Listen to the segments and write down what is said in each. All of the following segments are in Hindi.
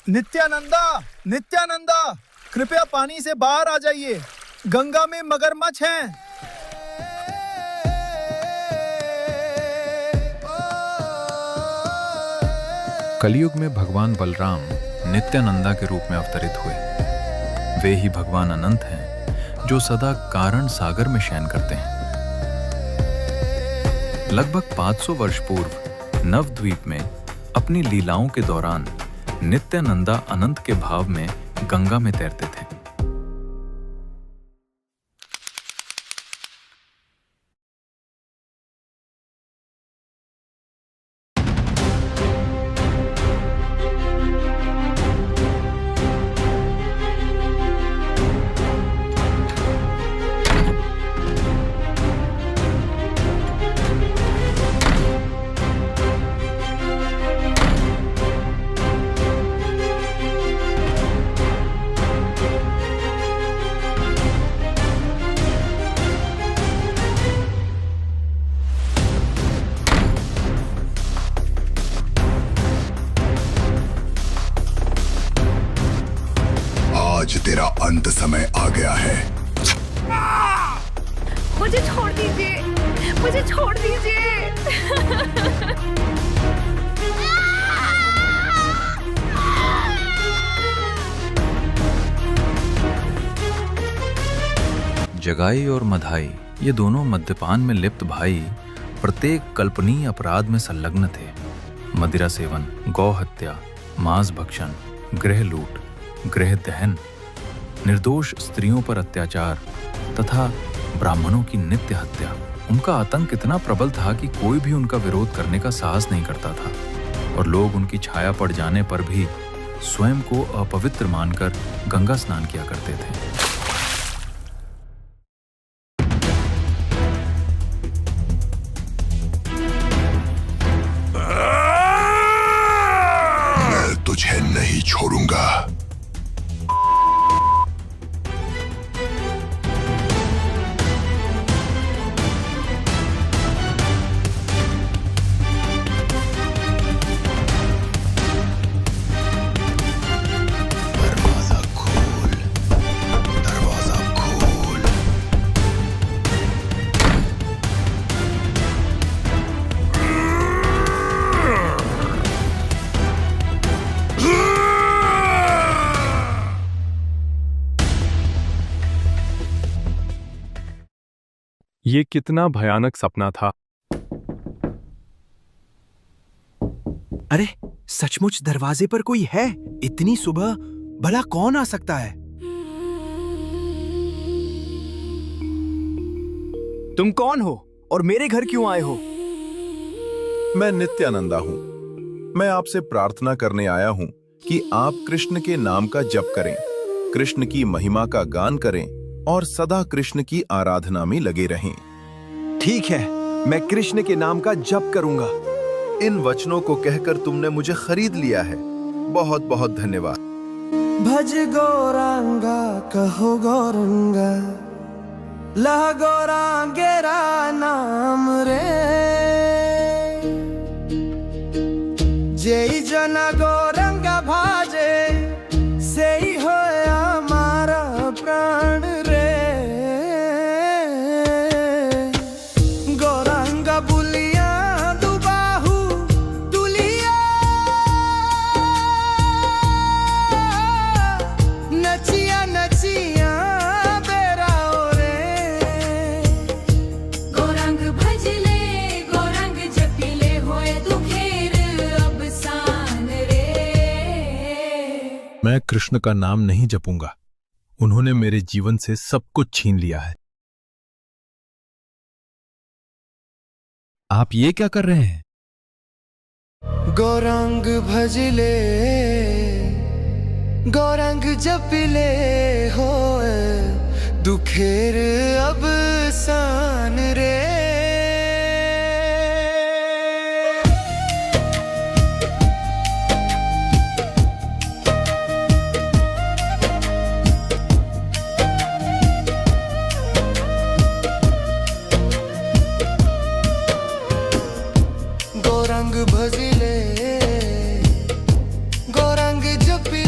नित्यानंदा, नित्यानंदा, कृपया पानी से बाहर आ जाइए। गंगा में मगरमच्छ हैं। कलयुग में भगवान बलराम नित्यानंदा के रूप में अवतरित हुए। वे ही भगवान अनंत हैं जो सदा कारण सागर में शयन करते हैं। लगभग 500 वर्ष पूर्व नवद्वीप में अपनी लीलाओं के दौरान नित्यानंदा अनंत के भाव में गंगा में तैरते थे। आज तेरा अंत समय आ गया है। मुझे छोड़ दीजिए, मुझे छोड़ दीजिए। जगाई और मधाई, ये दोनों मद्यपान में लिप्त भाई प्रत्येक कल्पनीय अपराध में संलग्न थे। मदिरा सेवन, गौ हत्या, मांस भक्षण, गृह लूट, गृह दहन, निर्दोष स्त्रियों पर अत्याचार तथा ब्राह्मणों की नित्य हत्या। उनका आतंक इतना प्रबल था कि कोई भी उनका विरोध करने का साहस नहीं करता था और लोग उनकी छाया पड़ जाने पर भी स्वयं को अपवित्र मानकर गंगा स्नान किया करते थे। मैं तुझे नहीं छोड़ूंगा। दरवाजा खोल, दरवाजा खोल। ये कितना भयानक सपना था। अरे सचमुच दरवाजे पर कोई है। इतनी सुबह भला कौन आ सकता है? तुम कौन हो और मेरे घर क्यों आए हो? मैं नित्यानंदा हूँ। मैं आपसे प्रार्थना करने आया हूँ कि आप कृष्ण के नाम का जप करें, कृष्ण की महिमा का गान करें और सदा कृष्ण की आराधना में लगे रहें। ठीक है, मैं कृष्ण के नाम का जप करूंगा। इन वचनों को कहकर तुमने मुझे खरीद लिया है। बहुत बहुत धन्यवाद। भज गौरांगा कहो गौरंगा, लह गौरांगेरा नाम रे। जेई जना गौरंगा भाजे, से ही हो हमारा प्राण रे। गौरांगा बुलिया दुबाहु दुलिया, नचिया नचिया बेराओ रे। गौरंग भजले, गौरंग जपिले, होए दुखेर अब सान रे। मैं कृष्ण का नाम नहीं जपूंगा। उन्होंने मेरे जीवन से सब कुछ छीन लिया है। आप ये क्या कर रहे हैं? गौरंग भजले, गौरंग जपिले, होए दुखेर अब सान रे। गौरंग भजले, गौरंग जपिले,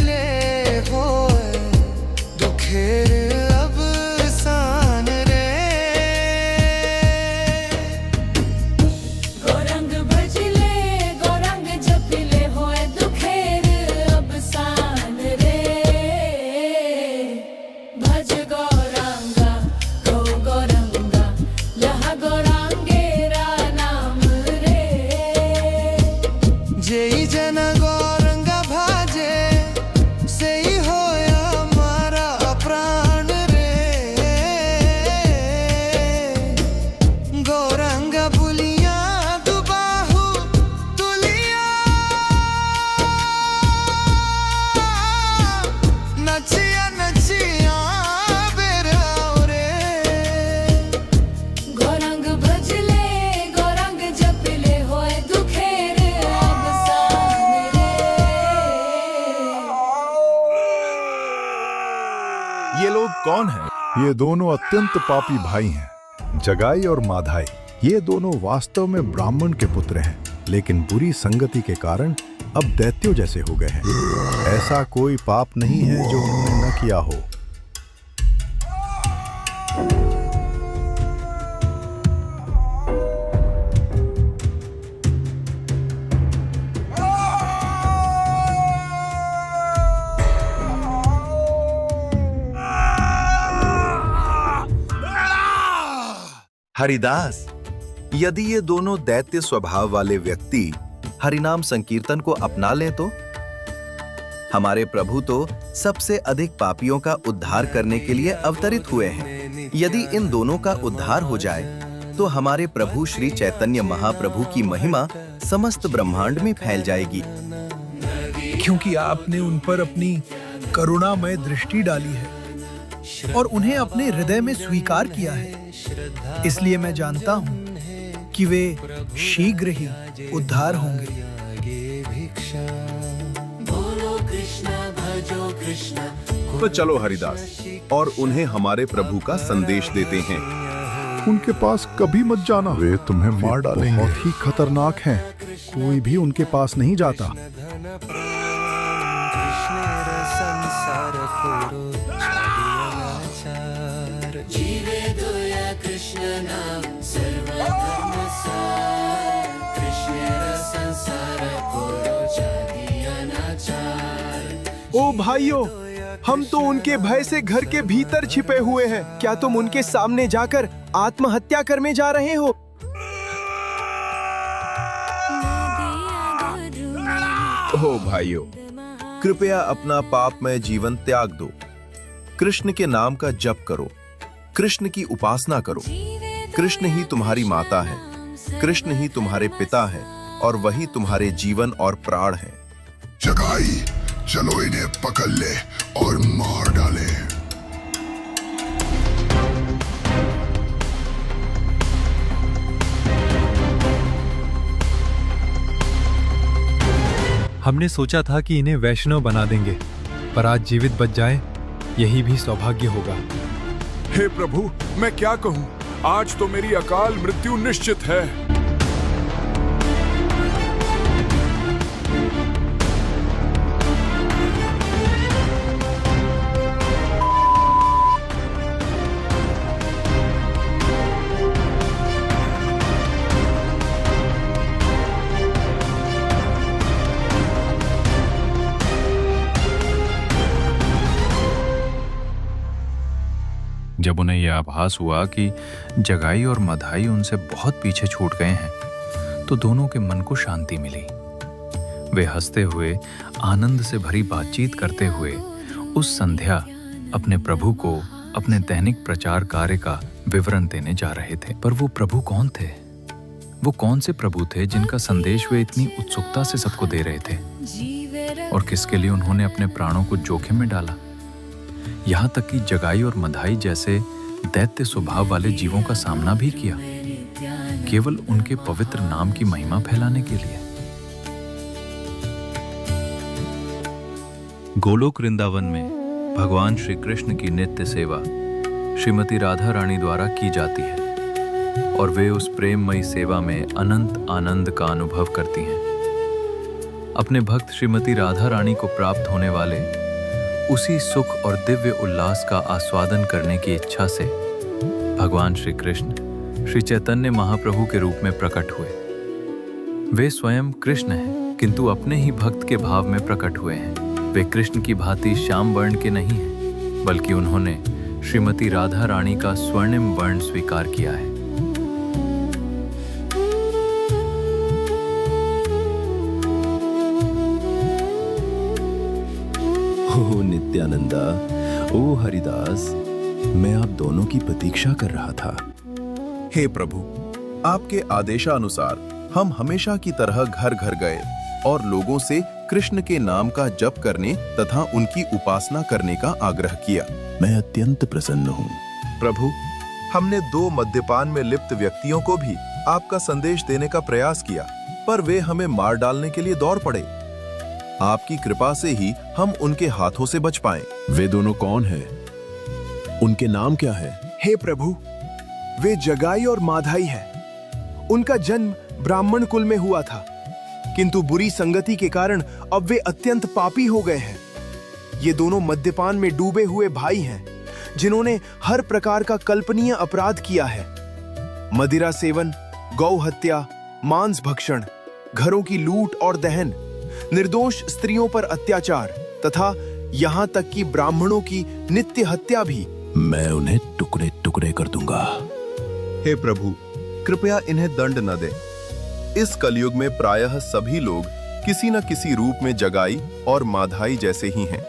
कौन है? ये दोनों अत्यंत पापी भाई हैं, जगाई और माधाई। ये दोनों वास्तव में ब्राह्मण के पुत्र हैं, लेकिन बुरी संगति के कारण अब दैत्यों जैसे हो गए हैं। ऐसा कोई पाप नहीं है जो उन्होंने न किया हो। हरिदास, यदि ये दोनों दैत्य स्वभाव वाले व्यक्ति हरिनाम संकीर्तन को अपना लें तो हमारे प्रभु तो सबसे अधिक पापियों का उद्धार करने के लिए अवतरित हुए हैं। यदि इन दोनों का उद्धार हो जाए तो हमारे प्रभु श्री चैतन्य महाप्रभु की महिमा समस्त ब्रह्मांड में फैल जाएगी। क्योंकि आपने उन पर अपनी करुणामय दृष्टि डाली है और उन्हें अपने हृदय में स्वीकार किया है, इसलिए मैं जानता हूँ कि वे शीघ्र ही उद्धार होंगे। तो चलो हरिदास और उन्हें हमारे प्रभु का संदेश देते हैं। उनके पास कभी मत जाना, वे तुम्हें मार डालेंगे। बहुत ही खतरनाक हैं, कोई भी उनके पास नहीं जाता। ओ भाइयों, हम तो उनके भय से घर के भीतर छिपे हुए हैं। क्या तुम उनके सामने जाकर आत्महत्या करने जा रहे हो? ओ भाइयों, कृपया अपना पापमय जीवन त्याग दो। कृष्ण के नाम का जप करो, कृष्ण की उपासना करो। कृष्ण ही तुम्हारी माता है, कृष्ण ही तुम्हारे पिता है और वही तुम्हारे जीवन और प्राण है। जगाई, चलो इन्हें पकड़ ले और मार डाले। हमने सोचा था कि इन्हें वैष्णव बना देंगे, पर आज जीवित बच जाए यही भी सौभाग्य होगा। हे प्रभु, मैं क्या कहूँ, आज तो मेरी अकाल मृत्यु निश्चित है। जब उन्हें यह आभास हुआ कि जगाई और मधाई उनसे बहुत पीछे छूट गए हैं, तो दोनों के मन को शांति मिली। वे हंसते हुए, आनंद से भरी बातचीत करते हुए उस संध्या अपने प्रभु को अपने दैनिक प्रचार कार्य का विवरण देने जा रहे थे। पर वो प्रभु कौन थे? वो कौन से प्रभु थे जिनका संदेश वे इतनी उत्सुकता से सबको दे रहे थे? और किसके लिए उन्होंने अपने प्राणों को जोखिम में डाला? यहाँ तक कि जगाई और मधाई जैसे दैत्य स्वभाव वाले जीवों का सामना भी किया, केवल उनके पवित्र नाम की महिमा फैलाने के लिए। गोलोक वृंदावन में भगवान श्री कृष्ण की नित्य सेवा श्रीमती राधा रानी द्वारा की जाती है और वे उस प्रेममयी सेवा में अनंत आनंद का अनुभव करती हैं। अपने भक्त श्रीमती राधा रानी को प्राप्त होने वाले उसी सुख और दिव्य उल्लास का आस्वादन करने की इच्छा से भगवान श्री कृष्ण श्री चैतन्य महाप्रभु के रूप में प्रकट हुए। वे स्वयं कृष्ण हैं, किंतु अपने ही भक्त के भाव में प्रकट हुए हैं। वे कृष्ण की भांति श्याम वर्ण के नहीं हैं, बल्कि उन्होंने श्रीमती राधा रानी का स्वर्णिम वर्ण स्वीकार किया है। ओ नित्यानंदा, ओ हरिदास, मैं आप दोनों की प्रतीक्षा कर रहा था। हे प्रभु, आपके आदेशानुसार हम हमेशा की तरह घर घर गए और लोगों से कृष्ण के नाम का जप करने तथा उनकी उपासना करने का आग्रह किया। मैं अत्यंत प्रसन्न हूँ। प्रभु, हमने 2 मद्यपान में लिप्त व्यक्तियों को भी आपका संदेश देने का प्रयास किया, पर वे हमें मार डालने के लिए दौड़ पड़े। आपकी कृपा से ही हम उनके हाथों से बच पाए। वे दोनों कौन हैं? उनके नाम क्या है? हे प्रभु, वे जगाई और माधाई है। उनका जन्म ब्राह्मण कुल में हुआ था, किंतु बुरी संगति के कारण अब वे अत्यंत पापी हो गए हैं। ये दोनों मद्यपान में डूबे हुए भाई हैं, जिन्होंने हर प्रकार का कल्पनीय अपराध किया है। मदिरा सेवन, गौ हत्या, मांस भक्षण, घरों की लूट और दहन, निर्दोष स्त्रियों पर अत्याचार तथा यहाँ तक कि ब्राह्मणों की नित्य हत्या भी। मैं उन्हें टुकड़े टुकड़े कर दूंगा। हे प्रभु, कृपया इन्हें दंड न दे। इस कलयुग में प्रायः सभी लोग किसी न किसी रूप में जगाई और माधाई जैसे ही हैं।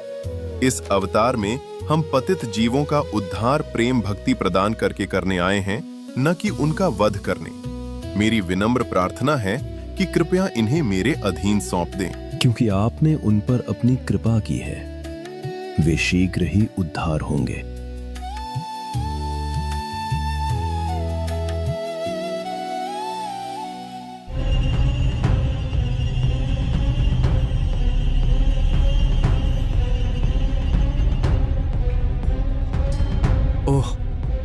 इस अवतार में हम पतित जीवों का उद्धार प्रेम भक्ति प्रदान करके करने आए हैं, न कि उनका वध करने। मेरी विनम्र प्रार्थना है कि कृपया इन्हें मेरे अधीन सौंप दें। क्योंकि आपने उन पर अपनी कृपा की है, वे शीघ्र ही उद्धार होंगे। ओह,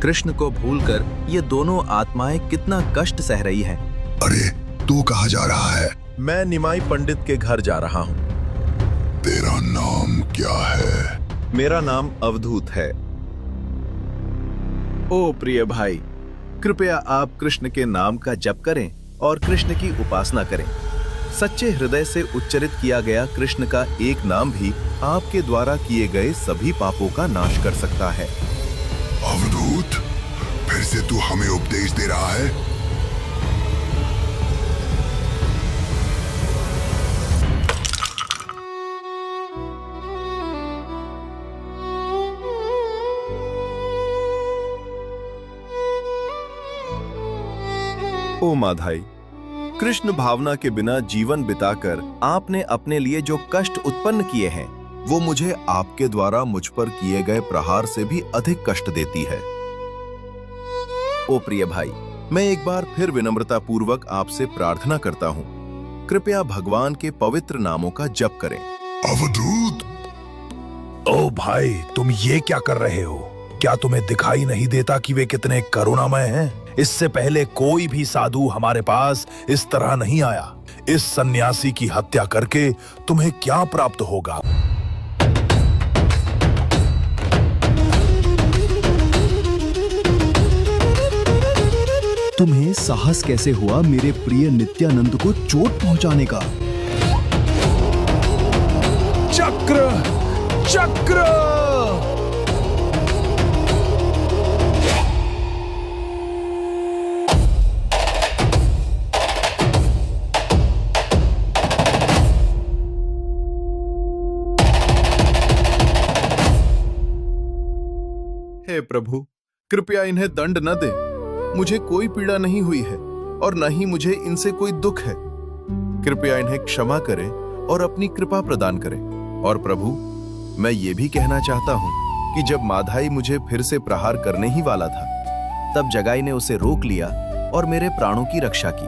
कृष्ण को भूलकर ये दोनों आत्माएं कितना कष्ट सह रही हैं। अरे, तू कहाँ जा रहा है? मैं निमाई पंडित के घर जा रहा हूँ। तेरा नाम क्या है? मेरा नाम अवधूत है। ओ प्रिय भाई, कृपया आप कृष्ण के नाम का जप करें और कृष्ण की उपासना करें। सच्चे हृदय से उच्चरित किया गया कृष्ण का एक नाम भी आपके द्वारा किए गए सभी पापों का नाश कर सकता है। अवधूत, फिर से तू हमें उपदेश दे रहा है? ओ माधाई, कृष्ण भावना के बिना जीवन बिताकर आपने अपने लिए जो कष्ट उत्पन्न किए हैं, वो मुझे आपके द्वारा मुझ पर किए गए प्रहार से भी अधिक कष्ट देती है। ओ प्रिय भाई, मैं एक बार फिर विनम्रता पूर्वक आपसे प्रार्थना करता हूँ, कृपया भगवान के पवित्र नामों का जप करें। अवधूत! ओ भाई, तुम ये क्या कर रहे हो? क्या तुम्हें दिखाई नहीं देता कि वे कितने करुणामय हैं? इससे पहले कोई भी साधु हमारे पास इस तरह नहीं आया। इस सन्यासी की हत्या करके तुम्हें क्या प्राप्त होगा? तुम्हें साहस कैसे हुआ मेरे प्रिय नित्यानंद को चोट पहुंचाने का? चक्र! चक्र! हे प्रभु, कृपया इन्हें दंड न दे। मुझे कोई पीड़ा नहीं हुई है और न ही मुझे इनसे कोई दुख है। कृपया इन्हें क्षमा करें और अपनी कृपा प्रदान करें। और प्रभु, मैं ये भी कहना चाहता हूँ कि जब माधाई मुझे फिर से प्रहार करने ही वाला था, तब जगाई ने उसे रोक लिया और मेरे प्राणों की रक्षा की।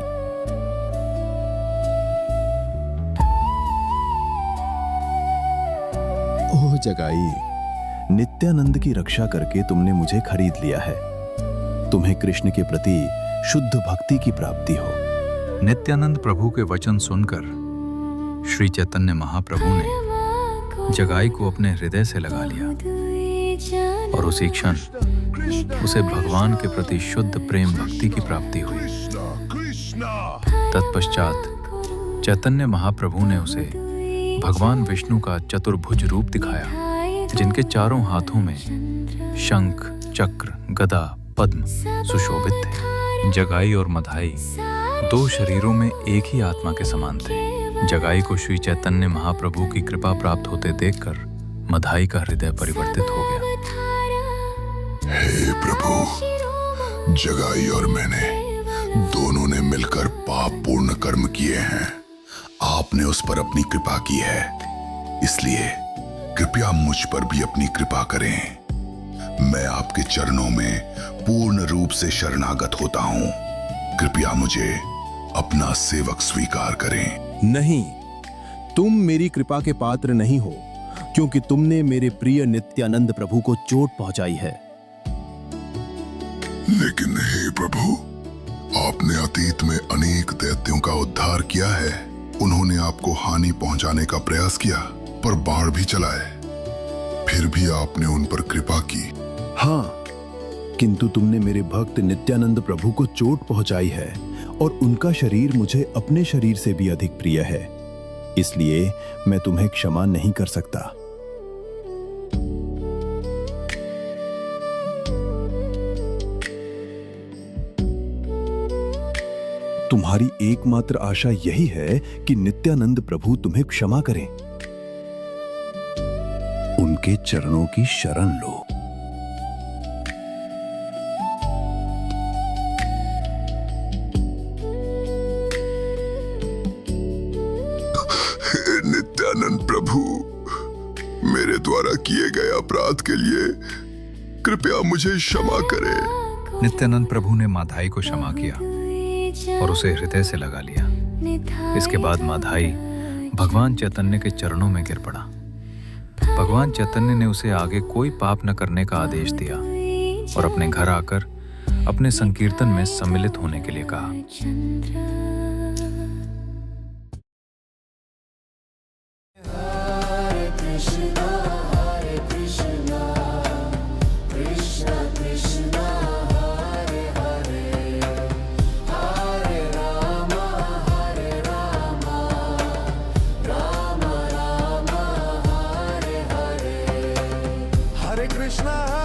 ओह जगाई, नित्यानंद की रक्षा करके तुमने मुझे खरीद लिया है। तुम्हें कृष्ण के प्रति शुद्ध भक्ति की प्राप्ति हो। नित्यानंद प्रभु के वचन सुनकर श्री चैतन्य महाप्रभु ने जगाई को अपने हृदय से लगा लिया और उसी क्षण उसे भगवान के प्रति शुद्ध प्रेम भक्ति की प्राप्ति हुई। तत्पश्चात चैतन्य महाप्रभु ने उसे भगवान विष्णु का चतुर्भुज रूप दिखाया, जिनके चारों हाथों में शंख, चक्र, गदा, पद्म सुशोभित थे। जगाई और मधाई दो शरीरों में एक ही आत्मा के समान थे। जगाई को श्री चैतन्य महाप्रभु की कृपा प्राप्त होते देखकर मधाई का हृदय परिवर्तित हो गया। हे प्रभु, जगाई और मैंने दोनों ने मिलकर पाप पूर्ण कर्म किए हैं। आपने उस पर अपनी कृपा की है, इसलिए कृपया मुझ पर भी अपनी कृपा करें। मैं आपके चरणों में पूर्ण रूप से शरणागत होता हूँ। कृपया मुझे अपना सेवक स्वीकार करें। नहीं, तुम मेरी कृपा के पात्र नहीं हो, क्योंकि तुमने मेरे प्रिय नित्यानंद प्रभु को चोट पहुंचाई है। लेकिन हे प्रभु, आपने अतीत में अनेक दैत्यों का उद्धार किया है। उन्होंने आपको हानि पहुंचाने का प्रयास किया, पर बाढ़ भी चलाए, फिर भी आपने उन पर कृपा की। हाँ, किंतु तुमने मेरे भक्त नित्यानंद प्रभु को चोट पहुंचाई है और उनका शरीर मुझे अपने शरीर से भी अधिक प्रिय है, इसलिए मैं तुम्हें क्षमा नहीं कर सकता। तुम्हारी एकमात्र आशा यही है कि नित्यानंद प्रभु तुम्हें क्षमा करें। उनके चरणों की शरण लो। हे नित्यानंद प्रभु, मेरे द्वारा किए गए अपराध के लिए कृपया मुझे क्षमा करें। नित्यानंद प्रभु ने माधाई को क्षमा किया और उसे हृदय से लगा लिया। इसके बाद माधाई भगवान चैतन्य के चरणों में गिर पड़ा। भगवान चैतन्य ने उसे आगे कोई पाप न करने का आदेश दिया और अपने घर आकर अपने संकीर्तन में सम्मिलित होने के लिए कहा। Krishna